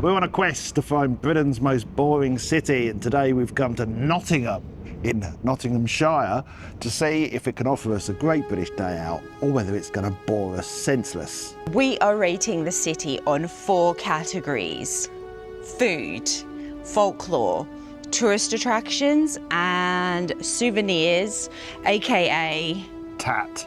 We're on a quest to find Britain's most boring city, and today we've come to Nottingham in Nottinghamshire to see if it can offer us a great British day out or whether it's going to bore us senseless. We are rating the city on 4 categories: food, folklore, tourist attractions, and souvenirs, aka Tat.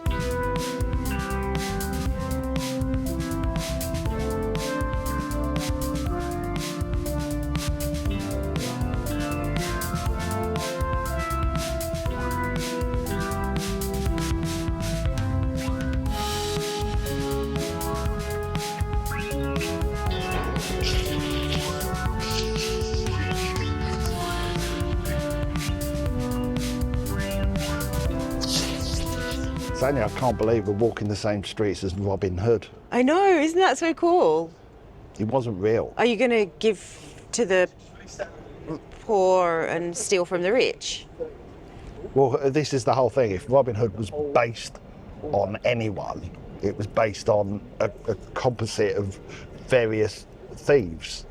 Sonia, I can't believe we're walking the same streets as Robin Hood. I know, isn't that so cool? He wasn't real. Are you going to give to the poor and steal from the rich? Well, this is the whole thing. If Robin Hood was based on anyone, it was based on a composite of various thieves.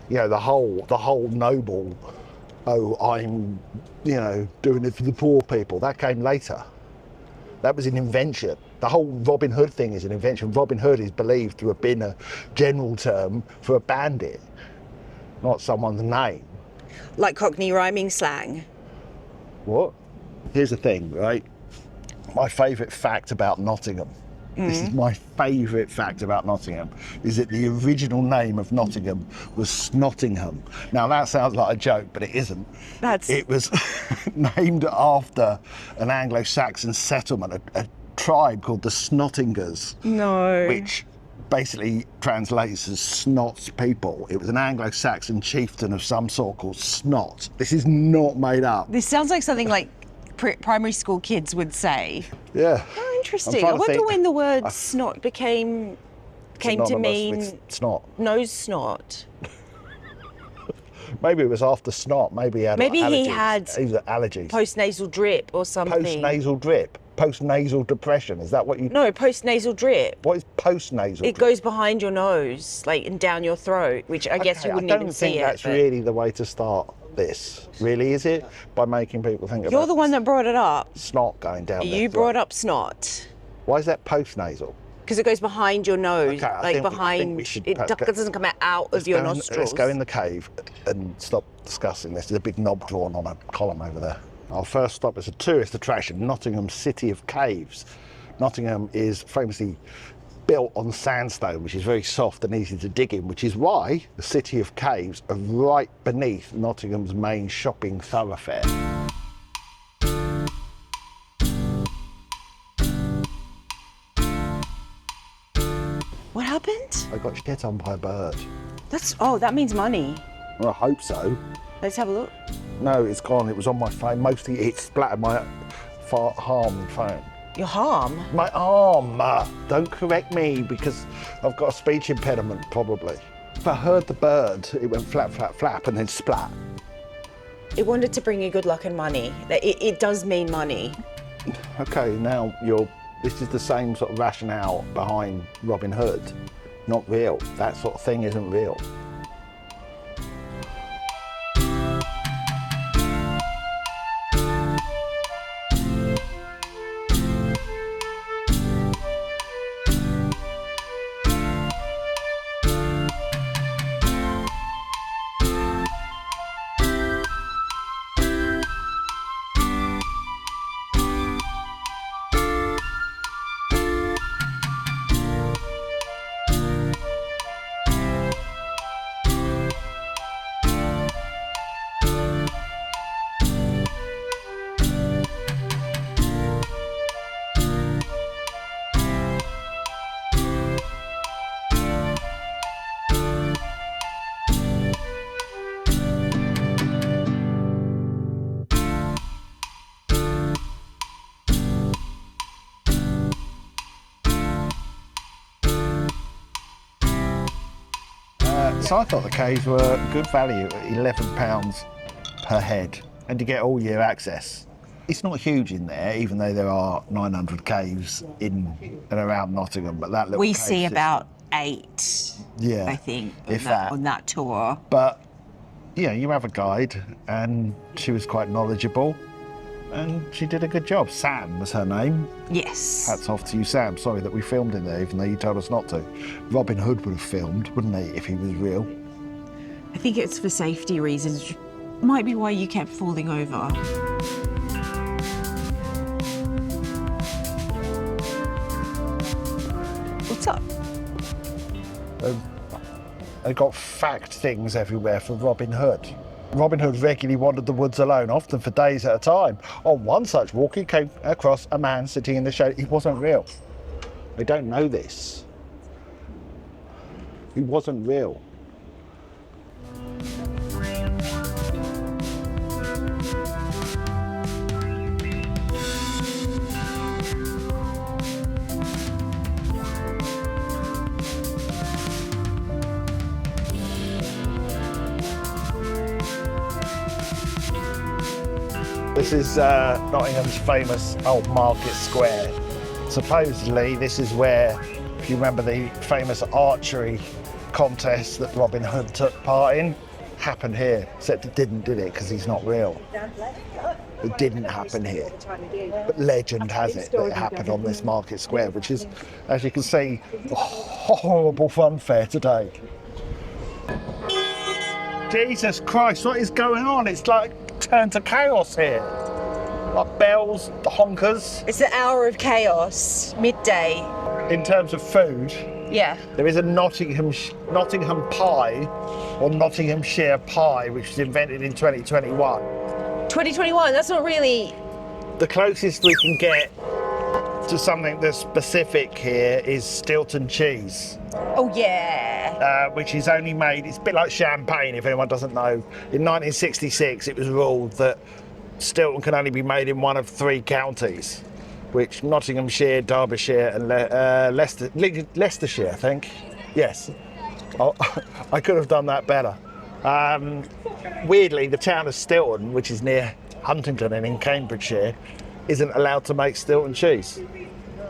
You know, the whole noble, oh, I'm, doing it for the poor people. That came later. That was an invention. The whole Robin Hood thing is an invention. Robin Hood is believed to have been a general term for a bandit, not someone's name. Like Cockney rhyming slang? What? Here's the thing, right? My favourite fact about Nottingham, this is my favourite fact about Nottingham, is that the original name of Nottingham was Snottingham. Now that sounds like a joke, but it isn't. It was named after an Anglo-Saxon settlement, a tribe called the Snottingers. No. Which basically translates as Snot's people. It was an Anglo-Saxon chieftain of some sort called Snot. This is not made up. This sounds like something like primary school kids would say. Yeah. Oh, interesting. I wonder when the word snot came to mean snot. Nose snot. Maybe it was after snot. Maybe he had allergies. He had allergies. Post-nasal drip or something. Post-nasal drip. Post-nasal depression. Is that what you... No, post-nasal drip. What is post-nasal It goes behind your nose, like, and down your throat, which I guess you wouldn't even see it. I don't think that's really the way to start this. Really, is it? By making people think about... You're the one that brought it up. Snot going down their throat. You brought up snot. Why is that post-nasal? Because it goes behind your nose, Okay, it doesn't come out of your nostrils. Let's go in the cave and stop discussing this. There's a big knob drawn on a column over there. Our first stop is a tourist attraction, Nottingham City of Caves. Nottingham is famously built on sandstone, which is very soft and easy to dig in, which is why the City of Caves are right beneath Nottingham's main shopping thoroughfare. What happened? I got shit on by a bird. That means money. Well, I hope so. Let's have a look. No, it's gone. It was on my phone. Mostly it splattered my harmed phone. Your harm? My arm. Don't correct me because I've got a speech impediment, probably. If I heard the bird, it went flap, flap, flap, and then splat. It wanted to bring you good luck and money. It does mean money. Okay, now this is the same sort of rationale behind Robin Hood. Not real. That sort of thing isn't real. So I thought the caves were good value at £11 per head, and to get all year access. It's not huge in there, even though there are 900 caves in and around Nottingham, but that little We cave see system. about 8, Yeah, I think, if that. on that tour. But yeah, you have a guide, and she was quite knowledgeable, and she did a good job. Sam was her name. Yes. Hats off to you, Sam. Sorry that we filmed in there, even though you told us not to. Robin Hood would have filmed, wouldn't he, if he was real? I think it's for safety reasons. Might be why you kept falling over. What's up? They got fact things everywhere for Robin Hood. Robin Hood regularly wandered the woods alone, often for days at a time. On one such walk, he came across a man sitting in the shade. He wasn't real. We don't know this. He wasn't real. This is Nottingham's famous Old Market Square. Supposedly this is where, if you remember the famous archery contest that Robin Hood took part in, happened here. Except it didn't, did it? Because he's not real. It didn't happen here. But legend has it that it happened on this market square, which is, as you can see, a horrible fun fair today. Jesus Christ, what is going on? It's like turned to chaos here. Like bells, the honkers. It's the hour of chaos, midday. In terms of food, Yeah. there is a Nottingham pie, or Nottinghamshire pie, which was invented in 2021. 2021, that's not really... The closest we can get to something that's specific here is Stilton cheese. Oh, yeah. Which is only made, it's a bit like champagne if anyone doesn't know. In 1966 it was ruled that Stilton can only be made in one of 3 counties, which Nottinghamshire, Derbyshire and Leicestershire, I think. Yes, I could have done that better. Weirdly, the town of Stilton, which is near Huntingdon and in Cambridgeshire, isn't allowed to make Stilton cheese.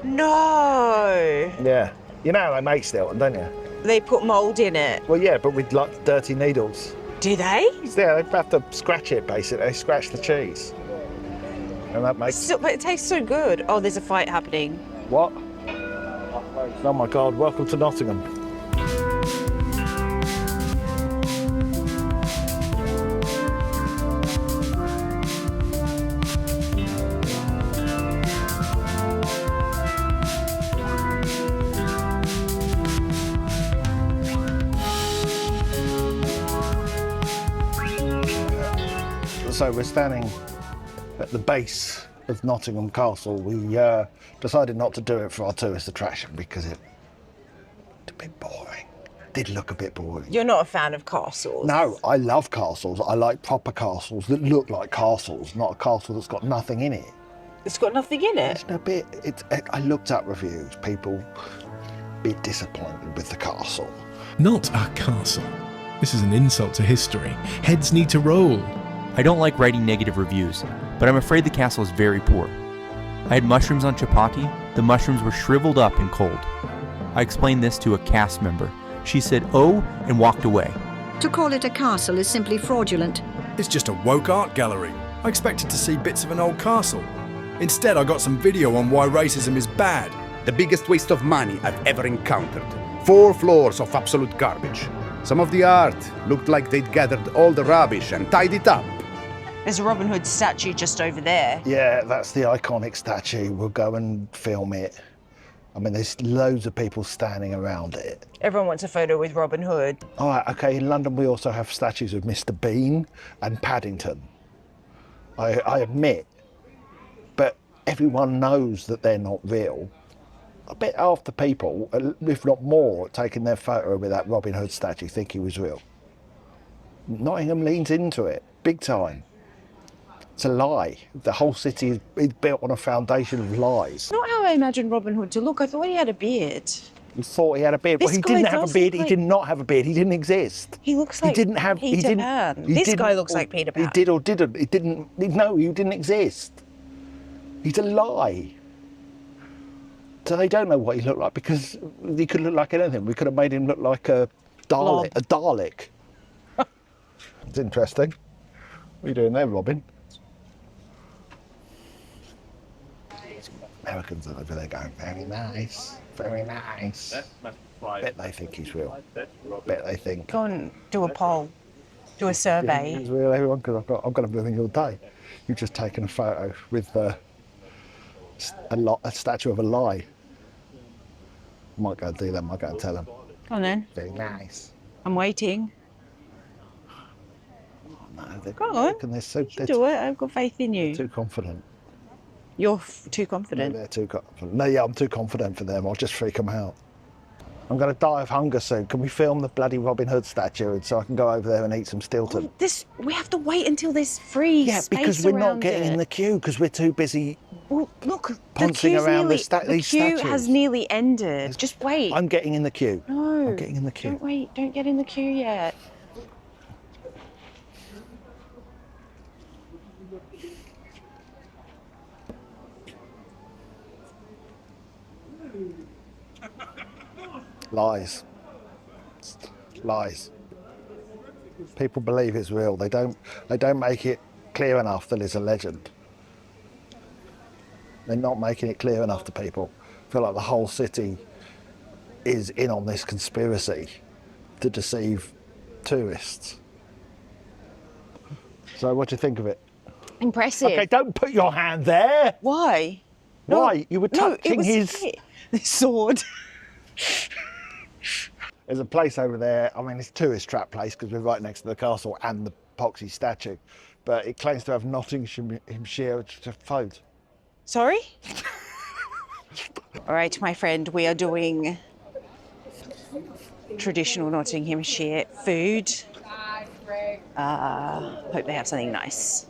No. Yeah, you know how they make Stilton, don't you? They put mould in it. Well, yeah, but with like dirty needles. Do they? Yeah, they have to scratch it basically. They scratch the cheese, and that makes. Still, but it tastes so good. Oh, there's a fight happening. What? Oh my God! Welcome to Nottingham. So we're standing at the base of Nottingham Castle. We decided not to do it for our tourist attraction because it looked a bit boring. It did look a bit boring. You're not a fan of castles? No, I love castles. I like proper castles that look like castles, not a castle that's got nothing in it. It's got nothing in it? It's a bit, I looked up reviews, people a bit disappointed with the castle. Not a castle. This is an insult to history. Heads need to roll. I don't like writing negative reviews, but I'm afraid the castle is very poor. I had mushrooms on chapati. The mushrooms were shriveled up and cold. I explained this to a cast member. She said, "Oh," and walked away. To call it a castle is simply fraudulent. It's just a woke art gallery. I expected to see bits of an old castle. Instead, I got some video on why racism is bad. The biggest waste of money I've ever encountered. 4 floors of absolute garbage. Some of the art looked like they'd gathered all the rubbish and tied it up. There's a Robin Hood statue just over there. Yeah, that's the iconic statue. We'll go and film it. I mean, there's loads of people standing around it. Everyone wants a photo with Robin Hood. All right, okay, in London we also have statues of Mr. Bean and Paddington. I admit, but everyone knows that they're not real. I bet half the people, if not more, taking their photo with that Robin Hood statue think he was real. Nottingham leans into it, big time. It's a lie. The whole city is built on a foundation of lies. Not how I imagined Robin Hood to look. I thought he had a beard. You thought he had a beard. This Well, he guy didn't have a does beard. look He did not have a beard. He didn't exist. He looks like he didn't have, Peter he didn't, Pan. he This didn't- guy looks like Peter Pan. He did or didn't. He didn't. No, he didn't exist. He's a lie. So they don't know what he looked like because he could look like anything. We could have made him look like a Dalek. Blob. A Dalek. It's interesting. What are you doing there, Robin? Americans are over there going, very nice, very nice. Bet they think he's real. Bet they think. Go and do a poll, do a He's survey. real, everyone, because I'm going to be with him all day. You've just taken a photo with a statue of a lie. Might go and do that, might go and tell them. Go on then. Very nice. I'm waiting. No, they're, Go on. they're so, You they're can do it. I've got faith in you. too confident. You're too No, confident. they're too confident. No, yeah, I'm too confident for them. I'll just freak them out. I'm going to die of hunger soon. Can we film the bloody Robin Hood statue so I can go over there and eat some Stilton? We have to wait until there's free Yeah, space because we're not around getting it. in the queue because we're too busy. Well, look, the pouncing queue's around nearly, the the these queue statues. has nearly ended. Just wait. I'm getting in the queue. No. I'm getting in the queue. Don't wait. Don't get in the queue yet. Lies. Lies. People believe it's real. They don't make it clear enough that it's a legend. They're not making it clear enough to people. I feel like the whole city is in on this conspiracy to deceive tourists. So what do you think of it? Impressive. Okay, don't put your hand there. Why? Why? You were touching his... sword. There's a place over there, I mean, it's a tourist trap place because we're right next to the castle and the Poxy statue, but it claims to have Nottinghamshire food. Sorry? All right, my friend, we are doing traditional Nottinghamshire food. Hope they have something nice.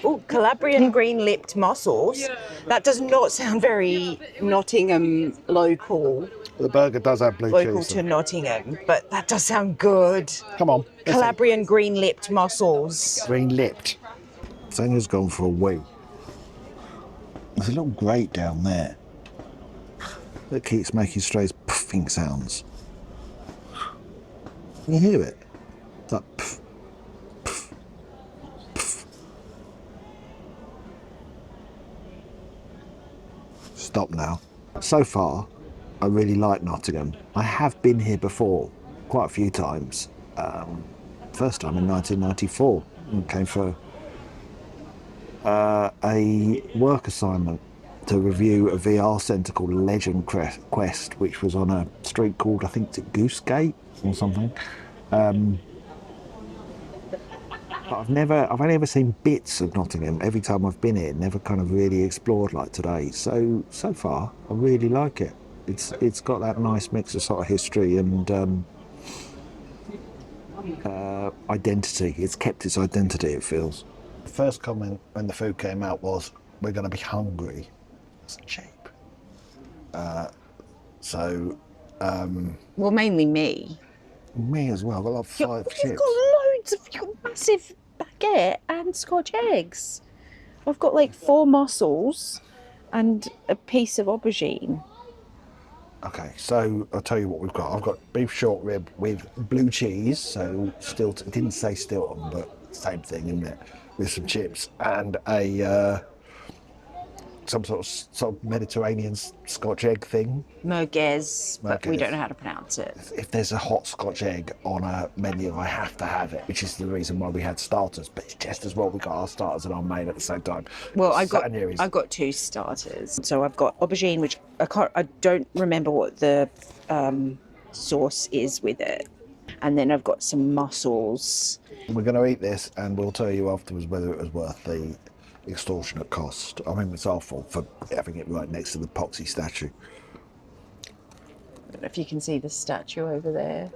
Oh, Calabrian green-lipped mussels. That does not sound very Nottingham local. The burger does have blue Local cheese. to Nottingham, but that does sound good. Come on. Calabrian green-lipped mussels. Green-lipped. Sanya's gone for a wee. There's a little grate down there that keeps making strange puffing sounds. Can you hear it? It's like puff, puff, puff. Stop now. So far, I really like Nottingham. I have been here before, quite a few times. First time in 1994, and came for a work assignment to review a VR centre called Legend Quest, which was on a street called, I think it's Goosegate or something. But I've only ever seen bits of Nottingham. Every time I've been here, never kind of really explored like today. So far, I really like it. It's got that nice mix of sort of history and identity. It's kept its identity, it feels. The first comment when the food came out was, we're going to be hungry. It's cheap. Well, mainly me. Me as well. I'll have 5 chips. You've got loads of you've got massive baguette and Scotch eggs. I've got like 4 mussels and a piece of aubergine. Okay, so I'll tell you what we've got. I've got beef short rib with blue cheese, so Stilton, it didn't say Stilton, but same thing, isn't it? With some chips and a some sort of Mediterranean Scotch egg thing. Merguez, but we Merguez. don't know how to pronounce it. If there's a hot Scotch egg on a menu, I have to have it, which is the reason why we had starters. But it's just as well we got our starters and our main at the same time. Well, I've got Sanieri's. 2 starters. So I've got aubergine, which I don't remember what the sauce is with it, and then I've got some mussels. We're going to eat this, and we'll tell you afterwards whether it was worth the extortionate cost. I mean, it's our fault for having it right next to the Poxy statue. I don't know if you can see the statue over there.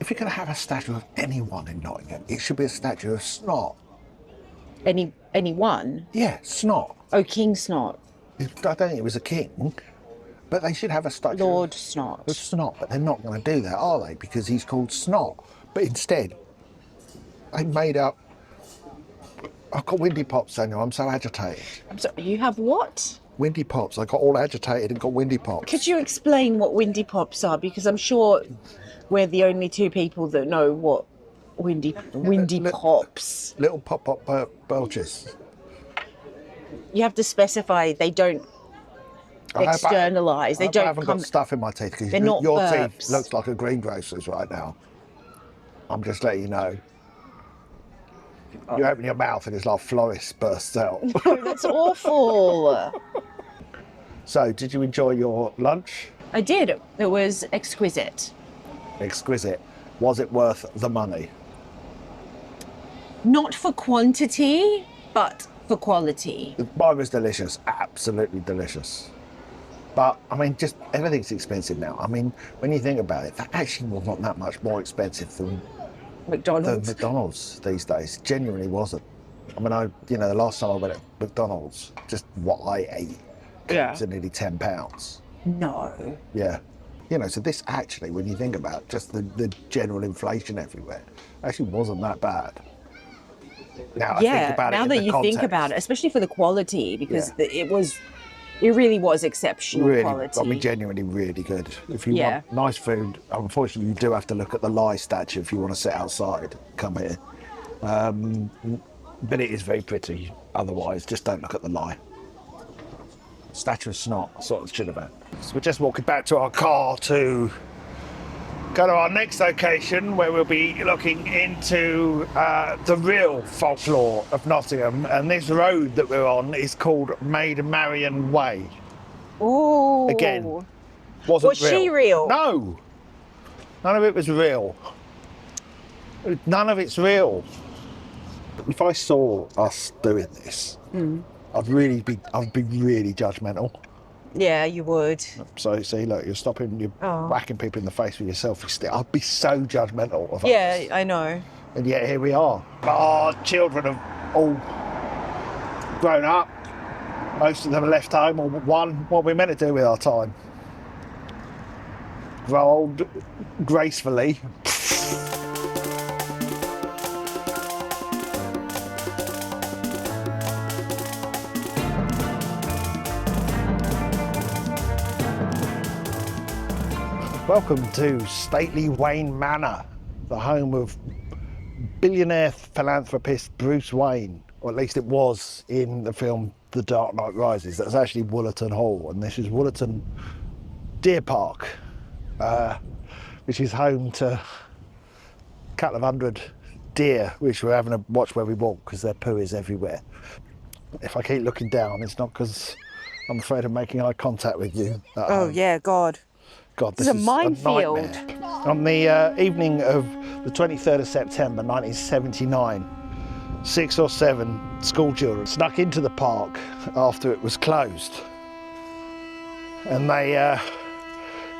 If you're going to have a statue of anyone in Nottingham, it should be a statue of Snot. Anyone? Yeah, Snot. Oh, King Snot. I don't think it was a king, but they should have a statue Lord of Snot. Snot. But they're not going to do that, are they? Because he's called Snot. But instead, they made up... I've got windy pops, Daniel. I'm so agitated. I'm sorry, you have what? windy pops. I got all agitated and got windy pops. Could you explain what windy pops are? Because I'm sure we're the only two people that know what windy pops. Little pop belches. You have to specify they don't externalise. They don't I haven't got stuff in my teeth because they're not your burps. teeth looks like a greengrocer's right now. I'm just letting you know. You open your mouth and it's like florist bursts out. Oh, that's awful. So, did you enjoy your lunch? I did. It was exquisite. Exquisite. Was it worth the money? Not for quantity, but for quality. Mine was delicious. Absolutely delicious. But, I mean, just everything's expensive now. I mean, when you think about it, that actually was not that much more expensive than McDonald's these days. Genuinely wasn't. I mean, the last time I went at McDonald's, just what I ate came to nearly £10. No. Yeah. So this actually, when you think about just the general inflation everywhere, actually wasn't that bad. Now now that you think about it, especially for the quality, because it really was exceptional quality. I mean, genuinely really good. If you want nice food, unfortunately, you do have to look at the Lie statue if you want to sit outside. Come here. But it is very pretty. Otherwise, just don't look at the Lie. Statue of Snot, that's what it should have been. So we're just walking back to our car to go to our next location where we'll be looking into the real folklore of Nottingham. And this road that we're on is called Maid Marian Way. Oh. Again, wasn't Was she real? No. None of it was real. None of it's real. If I saw us doing this, I'd be really judgmental. Yeah, you would. So, see, look, you're stopping, you're whacking people in the face with your selfie stick. I'd be so judgmental of us. I know. And yet here we are. But our children have all grown up. Most of them are left home, or one. What are we meant to do with our time? Grow old gracefully. Welcome to stately Wayne Manor, the home of billionaire philanthropist Bruce Wayne, or at least it was in the film The Dark Knight Rises. That's actually Wollaton Hall, and this is Wollaton Deer Park, which is home to a couple of hundred deer, which we're having to watch where we walk because their poo is everywhere. If I keep looking down, it's not because I'm afraid of making eye contact with you. Yeah, God. God, this is a minefield. Nightmare. On the evening of the 23rd of September 1979, 6 or 7 school children snuck into the park after it was closed. And they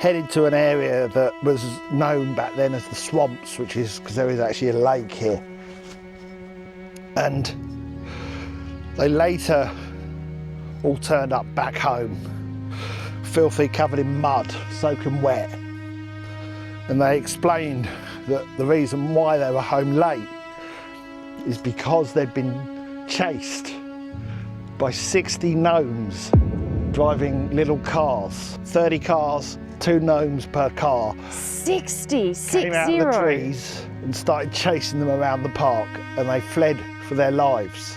headed to an area that was known back then as the Swamps, which is because there is actually a lake here. And they later all turned up back home, filthy, covered in mud, soaking wet. And they explained that the reason why they were home late is because they'd been chased by 60 gnomes driving little cars. 30 cars, 2 gnomes per car. 60. Came out of the trees and started chasing them around the park, and they fled for their lives.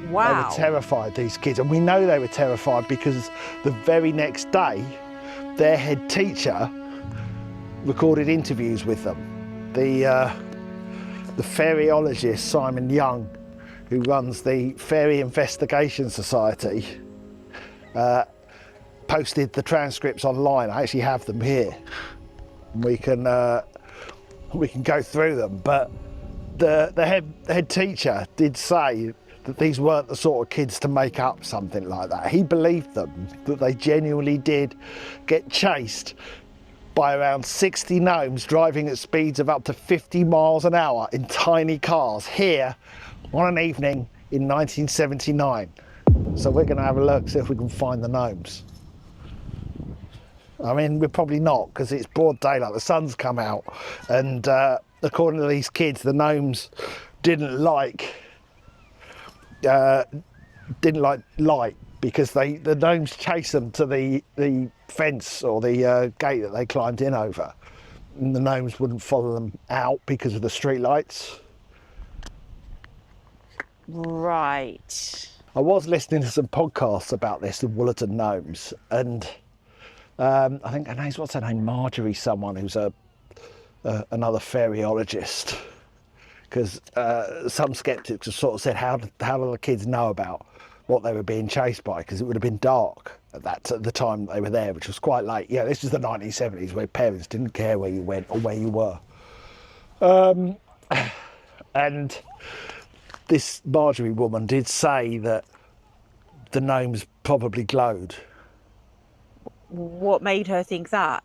Wow. They were terrified, these kids, and we know they were terrified because the very next day, their head teacher recorded interviews with them. The fairyologist Simon Young, who runs the Fairy Investigation Society, posted the transcripts online. I actually have them here. We can go through them, but the head teacher did say that these weren't the sort of kids to make up something like that. He believed them, that they genuinely did get chased by around 60 gnomes driving at speeds of up to 50 miles an hour in tiny cars here on an evening in 1979. So we're going to have a look, see if we can find the gnomes. I mean, we're probably not, because it's broad daylight, the sun's come out, and according to these kids, the gnomes didn't like light. because the gnomes chased them to the fence or the gate that they climbed in over. And the gnomes wouldn't follow them out because of the street lights. Right. I was listening to some podcasts about this, the Wollaton Gnomes, and I think what's her name, Marjorie someone, who's another fairyologist, because some skeptics have sort of said, how do the kids know about what they were being chased by, because it would have been dark at the time they were there, which was quite late. Yeah, this is the 1970s, where parents didn't care where you went or where you were. And this Marjorie woman did say that the gnomes probably glowed. What made her think that?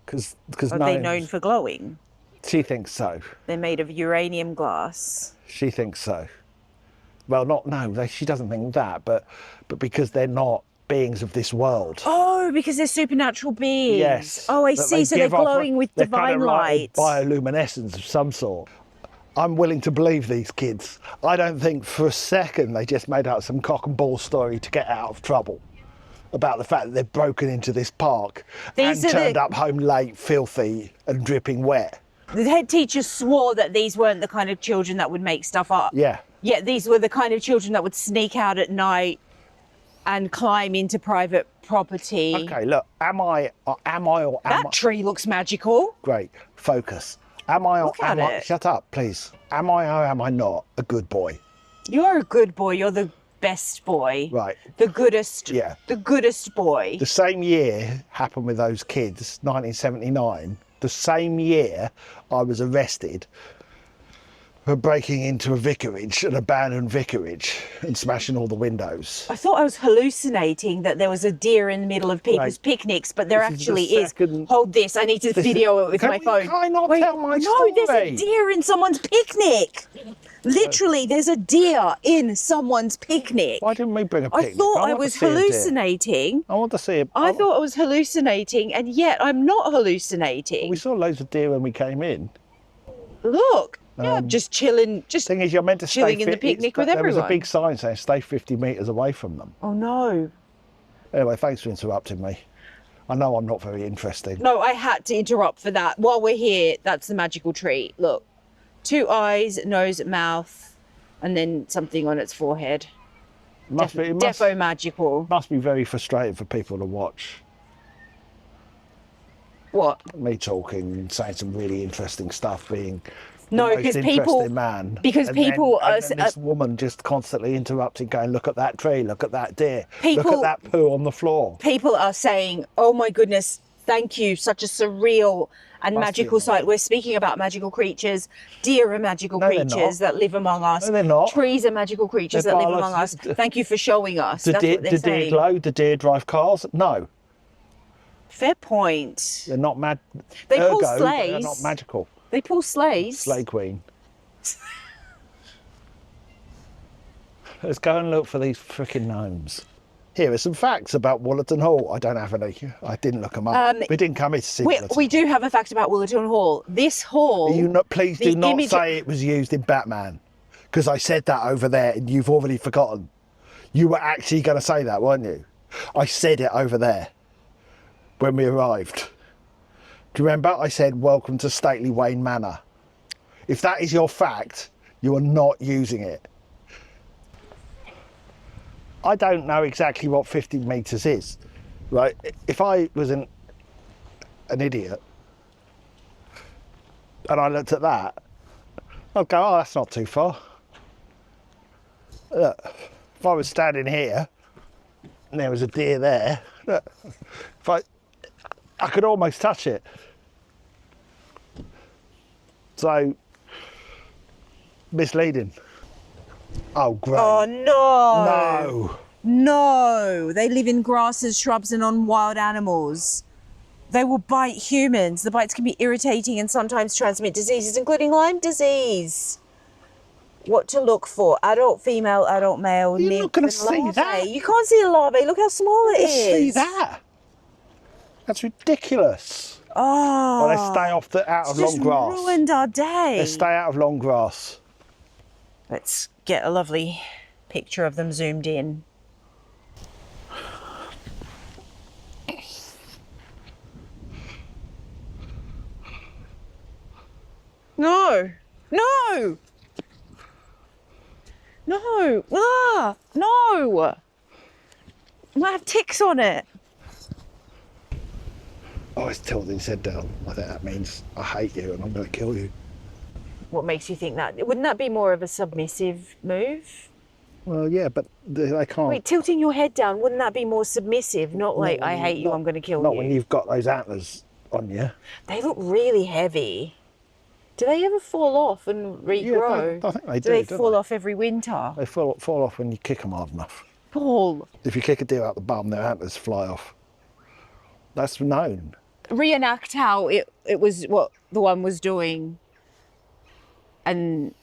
Because Are they known for glowing? She thinks so. They're made of uranium glass. She thinks so. Well, she doesn't think that, but because they're not beings of this world. Oh, because they're supernatural beings. Yes. Oh, I that see. So they're give off glowing with they're divine kind of light. Like bioluminescence of some sort. I'm willing to believe these kids. I don't think for a second they just made up some cock and ball story to get out of trouble about the fact that they've broken into this park and turned up home late, filthy and dripping wet. The head teacher swore that these weren't the kind of children that would make stuff up. Yeah. Yet these were the kind of children that would sneak out at night and climb into private property. Okay, look, am I That tree looks magical. Great, focus. Shut up, please. Am I or am I not a good boy? You're a good boy. You're the best boy. Right. The goodest. Yeah. The goodest boy. The same year happened with those kids, 1979. The same year I was arrested for breaking into a vicarage, an abandoned vicarage, and smashing all the windows. I thought I was hallucinating that there was a deer in the middle of people's picnics, but there actually is. Hold this, I need to video it with my phone. Can I not tell my story? No, there's a deer in someone's picnic. Literally, there's a deer in someone's picnic. Why didn't we bring a picnic? I thought I was hallucinating. I want to see it. I thought I was hallucinating, and yet I'm not hallucinating. We saw loads of deer when we came in. Look. Yeah, I'm just chilling. Thing is, you're meant to chilling in the picnic with everyone. There was a big sign saying stay 50 metres away from them. Oh no. Anyway, thanks for interrupting me. I know I'm not very interesting. No, I had to interrupt for that. While we're here, that's the magical tree. Look, 2 eyes, nose, mouth, and then something on its forehead. Defo magical. Must be very frustrating for people to watch. What? Me talking and saying some really interesting stuff, being no, because people, man. Because and people then, are. And then this woman just constantly interrupting, going, "Look at that tree! Look at that deer! People, look at that poo on the floor." People are saying, "Oh my goodness, thank you! Such a surreal and magical sight." We're speaking about magical creatures. Deer are magical creatures that live among us. No, they're not. Trees are magical creatures that live among us. Thank you for showing us. That's what they're saying. Deer glow? Do deer drive cars? No. Fair point. They're not mad. They pull sleighs. They're not magical. They pull sleighs. Sleigh Queen. Let's go and look for these frickin' gnomes. Here are some facts about Wollaton Hall. I don't have any. I didn't look them up. We didn't come here to see Wollaton. We do have a fact about Wollaton Hall. This hall... Please do not say it was used in Batman, because I said that over there and you've already forgotten. You were actually going to say that, weren't you? I said it over there when we arrived. Do you remember? I said, welcome to Stately Wayne Manor. If that is your fact, you are not using it. I don't know exactly what 50 metres is, right? If I was an idiot and I looked at that, I'd go, oh, that's not too far. Look, if I was standing here and there was a deer there, look, if I could almost touch it. So, misleading. Oh, great. Oh, no. No. No. They live in grasses, shrubs, and on wild animals. They will bite humans. The bites can be irritating and sometimes transmit diseases, including Lyme disease. What to look for? Adult female, adult male. You're not going to see that. You can't see a larvae. Look how small it is. See that? That's ridiculous. Oh. Well, they stay out of long grass. Just ruined our day. They stay out of long grass. Let's get a lovely picture of them zoomed in. No. No. No. Ah, no. I might have ticks on it. Oh, it's tilting his head down. I think that means I hate you and I'm going to kill you. What makes you think that? Wouldn't that be more of a submissive move? Well, yeah, but they can't. Wait, tilting your head down, wouldn't that be more submissive? Not like, I hate you, I'm going to kill you. Not when you've got those antlers on you. They look really heavy. Do they ever fall off and regrow? Yeah, I think they do. Do they don't fall off every winter? They fall off when you kick them hard enough. Paul. If you kick a deer out the bum, their antlers fly off. That's known. Reenact how it was what the one was doing and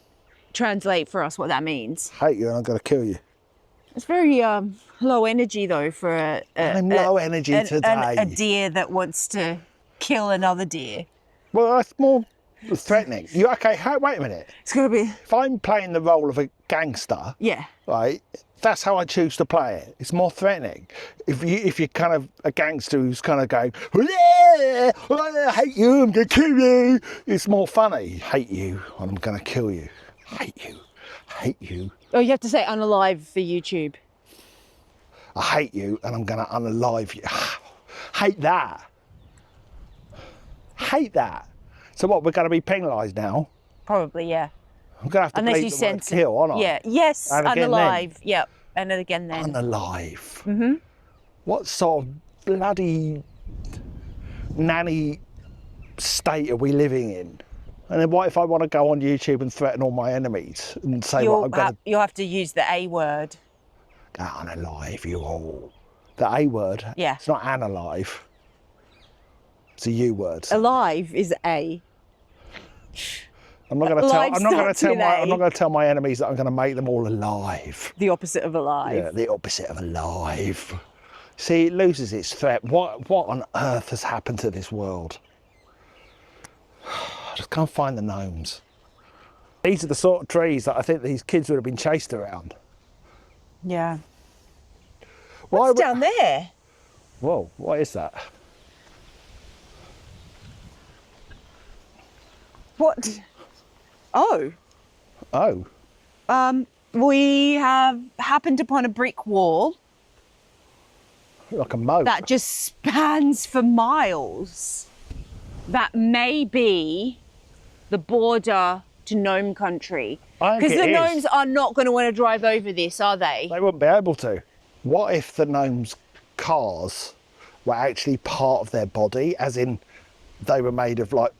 translate for us what that means. Hate you and I'm going to kill you. It's very low energy though for I'm low energy today. a deer that wants to kill another deer. Well, that's more threatening. You okay? Wait a minute. It's going to be... If I'm playing the role of a gangster, Yeah. right, that's how I choose to play it. It's more threatening. If you're kind of a gangster who's kind of going, I hate you, I'm going to kill you, it's more funny. Hate you and I'm going to kill you. Hate you. Hate you. Oh, you have to say unalive for YouTube. I hate you and I'm going to unalive you. Hate that. Hate that. So what, we're going to be penalised now? Probably, yeah. I'm going to have to Unless bleep you the word sense kill, aren't I? Yeah, yes, And again unalive. Yep, and then again then. Unalive. Mm-hmm. What sort of bloody nanny state are we living in? And then what if I want to go on YouTube and threaten all my enemies and say what I'm going to... You'll have to use the A word. Unalive you all. The A word? Yeah. It's not unalive. It's a U word. Alive is A. I'm not going to tell. I'm not going to starts tell with my. A. I'm not going to tell my enemies that I'm going to make them all alive. The opposite of alive. Yeah, the opposite of alive. See, it loses its threat. What on earth has happened to this world? I just can't find the gnomes. These are the sort of trees that I think these kids would have been chased around. Yeah. Why What's down there? Whoa, what is that? What? Oh. Oh, We have happened upon a brick wall like a moat. that just spans for miles. That may be the border to Gnome country. I think Because the it is. gnomes are not going to want to drive over this, are they? They wouldn't be able to. What if the gnomes' cars were actually part of their body, as in they were made of like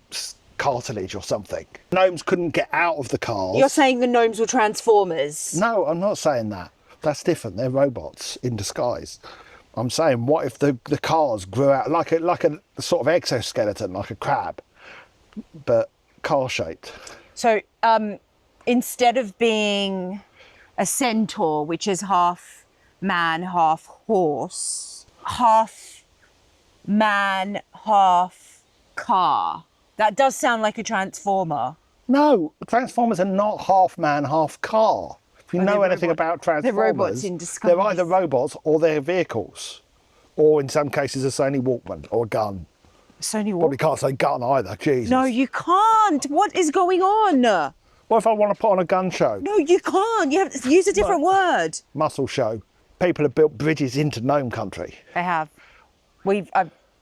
cartilage or something? Gnomes couldn't get out of the cars. You're saying the gnomes were transformers? No, I'm not saying that. That's different. They're robots in disguise. I'm saying, what if the cars grew out like a sort of exoskeleton, like a crab, but car-shaped? So instead of being a centaur, which is half man, half horse, half man, half car. That does sound like a transformer. No, Transformers are not half man, half car. If you Oh, know they're anything about Transformers, robots in disguise. they're either robots or they're vehicles. Or in some cases, a Sony Walkman or a gun. Sony Probably can't say gun either, Jesus. No, you can't. What is going on? No, What if I want to put on a gun show? you can't. You have to use a different word. Muscle show. People have built bridges into Gnome country. I have.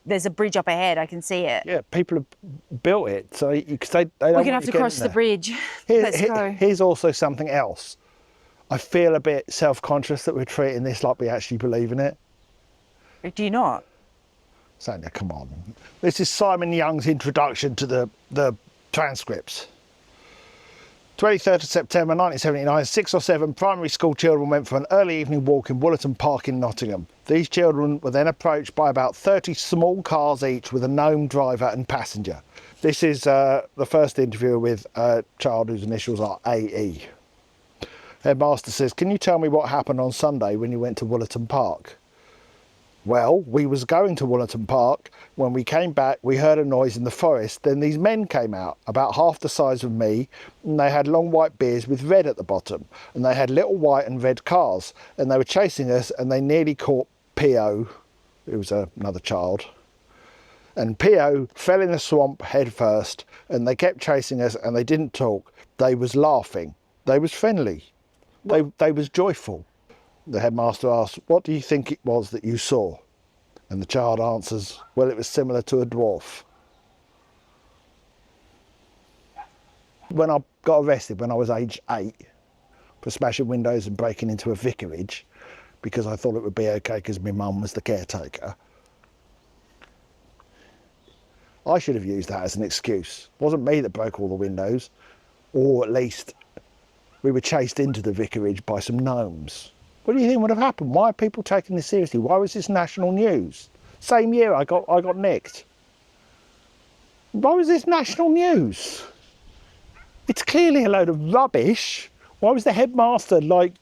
There's a bridge up ahead. I can see it. Yeah, people have built it, so because they don't We're want gonna have you to cross getting the there. bridge. Let's go. Here's also something else. I feel a bit self-conscious that we're treating this like we actually believe in it. Do you not? Sonia, come on. This is Simon Young's introduction to the transcripts. 23rd of September 1979, 6 or 7 primary school children went for an early evening walk in Wollaton Park in Nottingham. These children were then approached by about 30 small cars each with a gnome driver and passenger. This is the first interview with a child whose initials are AE. Headmaster says, "Can you tell me what happened on Sunday when you went to Wollaton Park?" "Well, we was going to Wollaton Park. When we came back, we heard a noise in the forest. Then these men came out, about half the size of me, and they had long white beards with red at the bottom, and they had little white and red cars, and they were chasing us, and they nearly caught P.O., who was another child. And Pio fell in the swamp head first, and they kept chasing us, and they didn't talk. They was laughing. They was friendly. They was joyful. The headmaster asked, "What do you think it was that you saw?" And the child answers, "Well, it was similar to a dwarf." When I got arrested when I was age 8 for smashing windows and breaking into a vicarage, because I thought it would be okay because my mum was the caretaker, I should have used that as an excuse. It wasn't me that broke all the windows, or at least we were chased into the vicarage by some gnomes. What do you think would have happened? Why are people taking this seriously? Why was this national news? Same year I got nicked. Why was this national news? It's clearly a load of rubbish. Why was the headmaster like...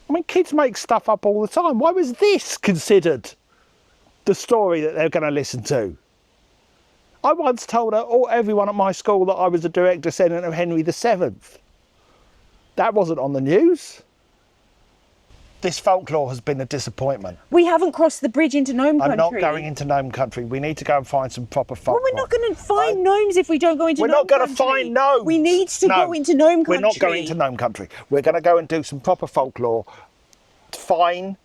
I mean, kids make stuff up all the time. Why was this considered the story that they're going to listen to? I once told everyone at my school that I was a direct descendant of Henry VII. That wasn't on the news. This folklore has been a disappointment. We haven't crossed the bridge into Gnome Country. I'm not going into Gnome Country. We need to go and find some proper folklore. Well, we're not going to find gnomes if we don't go into Gnome Country. We're not going to find gnomes. We need to go into Gnome Country. We're not going into Gnome Country. We're going to go and do some proper folklore. Fine.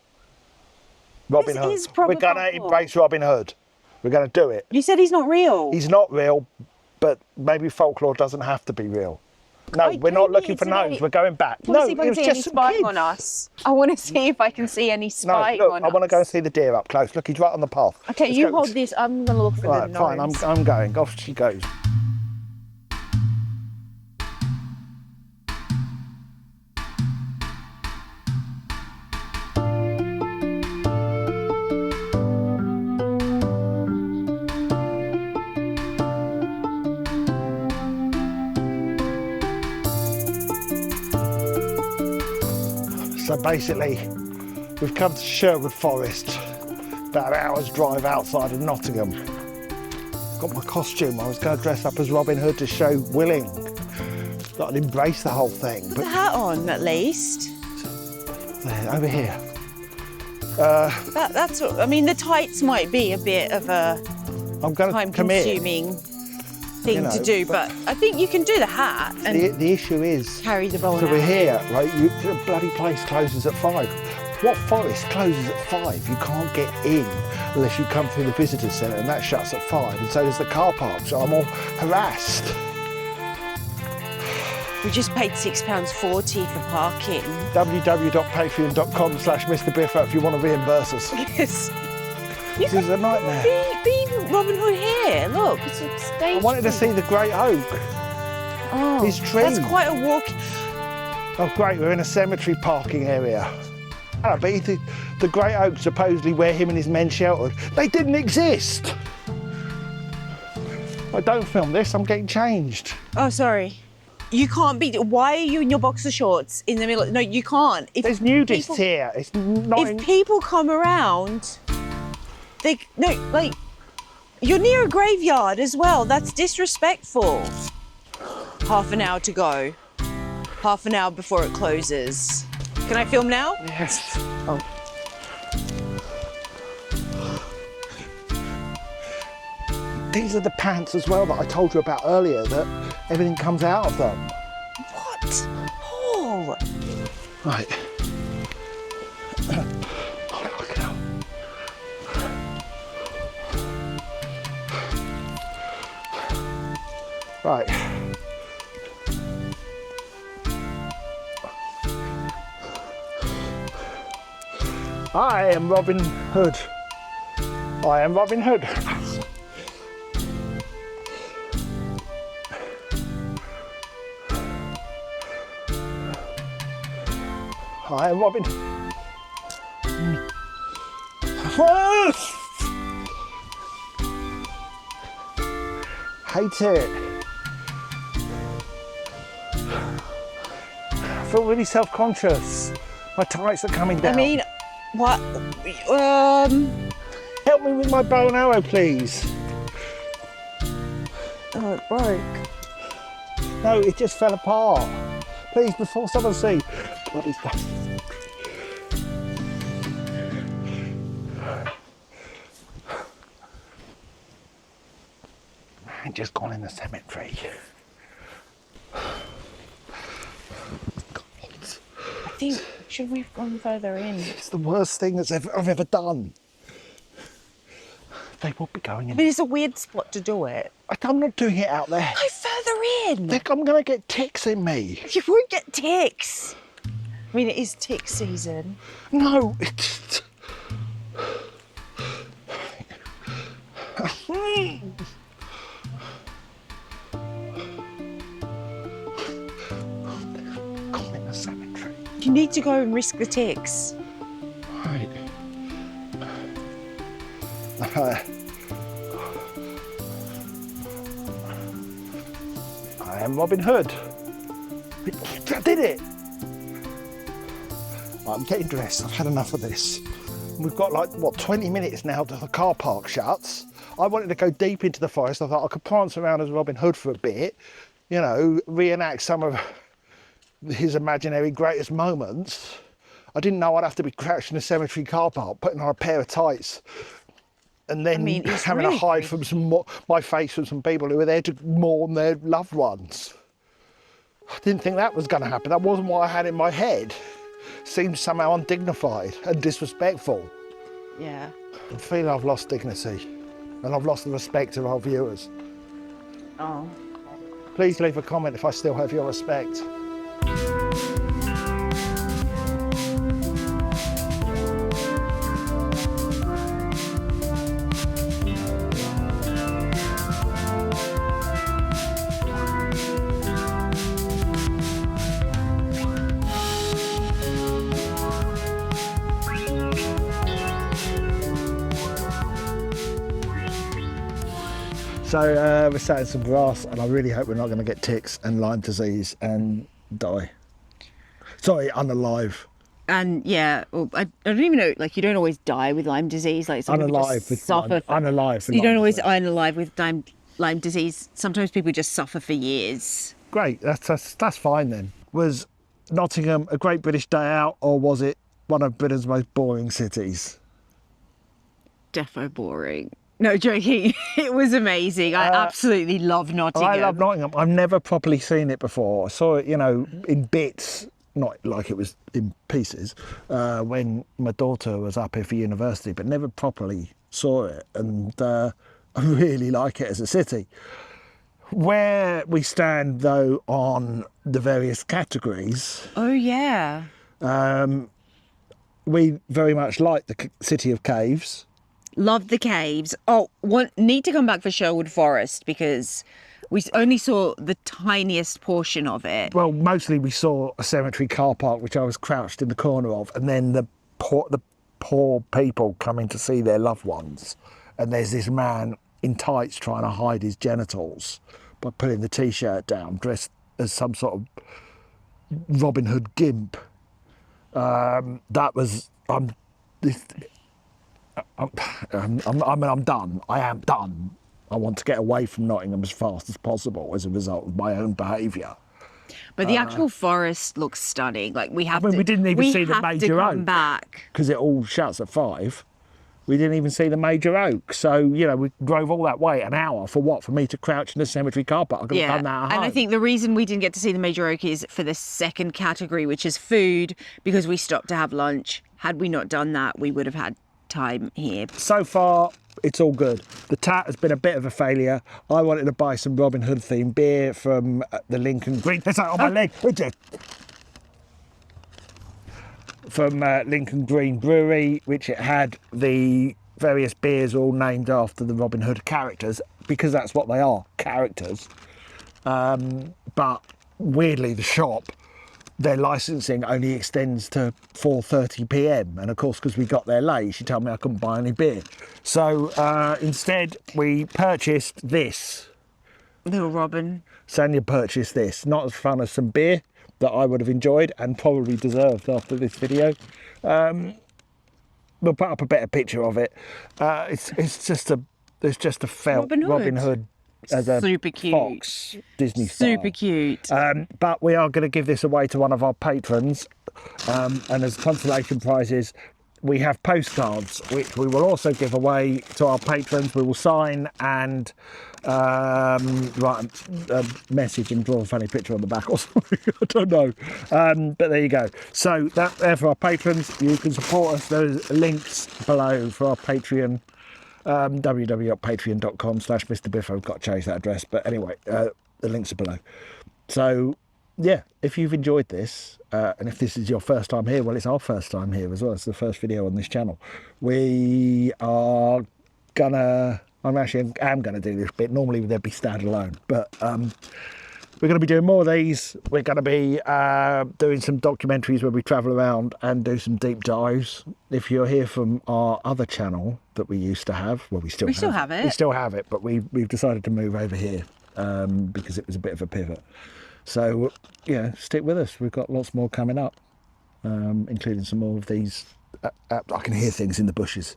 Robin Hood. Is proper We're going to folklore. embrace Robin Hood. We're going to do it. You said he's not real. He's not real, but maybe folklore doesn't have to be real. No, we're not looking for gnomes. We're going back. I want to see if I can see any spying on us. I want to see if I can see any spying on us. I want to go and see the deer up close. Look, he's right on the path. Okay, Let's you go. hold this. I'm going to look for the Right, gnomes. fine. I'm going. Off she goes. So basically, we've come to Sherwood Forest, about an hour's drive outside of Nottingham. Got my costume. I was going to dress up as Robin Hood to show Willing that I'd embrace the whole thing. Put the hat on, at least. There, over here. That's. I mean, the tights might be a bit of a I'm going to commit. time-consuming thing You know, to do, but I think you can do the hat and The issue is, carry the bow. so we're here, right? The bloody place closes at 5. What forest closes at 5? You can't get in unless you come through the visitor centre, and that shuts at 5. And so does the car park. So I'm all harassed. We just paid £6.40 for parking. www.patreon.com/Mr. Biffa if you want to reimburse us. Yes. This is a nightmare. Be Robin Hood here. Look, it's a stage. I wanted to see the great oak. Oh, his tree. That's quite a walk. Oh, great, we're in a cemetery parking area. I bet the great oak supposedly where him and his men sheltered, they didn't exist. I don't film this, I'm getting changed. Oh, sorry. You can't be. Why are you in your boxer shorts in the middle? No, you can't. If There's nudists people, here. It's not. If people come around, you're near a graveyard as well. That's disrespectful. Half an hour to go. Half an hour before it closes. Can I film now? Yes. Oh. These are the pants as well that I told you about earlier, that everything comes out of them. What? Oh. Right. Right. I am Robin Hood. I am Robin Hood. I am Robin. Hate it. I feel really self-conscious. My tights are coming down. I mean, what? Help me with my bow and arrow, please. Oh, it broke. No, it just fell apart. Please, before someone sees. Bloody stuff. ain't just gone in the cemetery. I think, should we have gone further in? It's the worst thing I've ever done. They would be going in. I mean, it's a weird spot to do it. I'm not doing it out there. Go further in. I'm going to get ticks in me. You won't get ticks. I mean, it is tick season. No, it's... Gone in the cemetery. You need to go and risk the ticks. Right. I am Robin Hood. I did it! I'm getting dressed. I've had enough of this. We've got like, what, 20 minutes now till the car park shuts. I wanted to go deep into the forest. I thought I could prance around as Robin Hood for a bit, you know, reenact some of his imaginary greatest moments. I didn't know I'd have to be crouched in a cemetery car park, putting on a pair of tights, and then having to hide from my face from some people who were there to mourn their loved ones. I didn't think that was going to happen. That wasn't what I had in my head. Seemed somehow undignified and disrespectful. Yeah. I feel I've lost dignity, and I've lost the respect of our viewers. Oh. Please leave a comment if I still have your respect. So we're sat in some grass, and I really hope we're not going to get ticks and Lyme disease and die. Sorry, unalive. And yeah, well, I don't even know, like, you don't always die with Lyme disease. Like, some people just suffer. Unalive. So you don't always unalive with Lyme disease. Sometimes people just suffer for years. Great, that's fine then. Was Nottingham a great British day out, or was it one of Britain's most boring cities? Defo boring. No, joking. It was amazing. I absolutely love Nottingham. I love Nottingham. I've never properly seen it before. I saw it, you know, in bits, not like it was in pieces, when my daughter was up here for university, but never properly saw it. And I really like it as a city. Where we stand, though, on the various categories... Oh, yeah. We very much like the City of Caves. Love the caves. Oh, need to come back for Sherwood Forest because we only saw the tiniest portion of it. Well, mostly we saw a cemetery car park, which I was crouched in the corner of, and then the poor people coming to see their loved ones. And there's this man in tights trying to hide his genitals by putting the T-shirt down, dressed as some sort of Robin Hood gimp. I'm done. I am done. I want to get away from Nottingham as fast as possible as a result of my own behaviour. But the actual forest looks stunning. Like we didn't even see the major oak back because it all shuts at 5. We didn't even see the major oak. So, you know, we drove all that way, an hour for what? For me to crouch in the cemetery car park. I could have done that at home. And I think the reason we didn't get to see the major oak is for the second category, which is food, because we stopped to have lunch. Had we not done that, we would have had time here. So far, it's all good. The tat has been a bit of a failure. I wanted to buy some Robin Hood themed beer from the Lincoln Green. It's on my leg. From Lincoln Green Brewery, which it had the various beers all named after the Robin Hood characters, because that's what they are, characters. But weirdly, the shop, their licensing only extends to 4:30 p.m. And of course, because we got there late, she told me I couldn't buy any beer. So instead, we purchased this. Little Robin. Sanya purchased this. Not as fun as some beer that I would have enjoyed and probably deserved after this video. We'll put up a better picture of it. It's just a felt Robin Hood as a super cute Fox Disney style. Super cute. But we are going to give this away to one of our patrons, and as consolation prizes, we have postcards, which we will also give away to our patrons. We will sign and write a message and draw a funny picture on the back or something. I don't know. But there you go. So that there for our patrons. You can support us. There's links below for our Patreon. www.patreon.com/Mr. Biff. I've got to change that address. But anyway, the links are below. So, yeah, if you've enjoyed this, and if this is your first time here, well, it's our first time here as well. It's the first video on this channel. We are gonna... I'm gonna do this bit. Normally they'd be standalone, but we're going to be doing more of these. We're going to be doing some documentaries where we travel around and do some deep dives. If you're here from our other channel that we used to have, well, we still have it. We still have it, but we've decided to move over here because it was a bit of a pivot. So, yeah, stick with us. We've got lots more coming up, including some more of these. I can hear things in the bushes.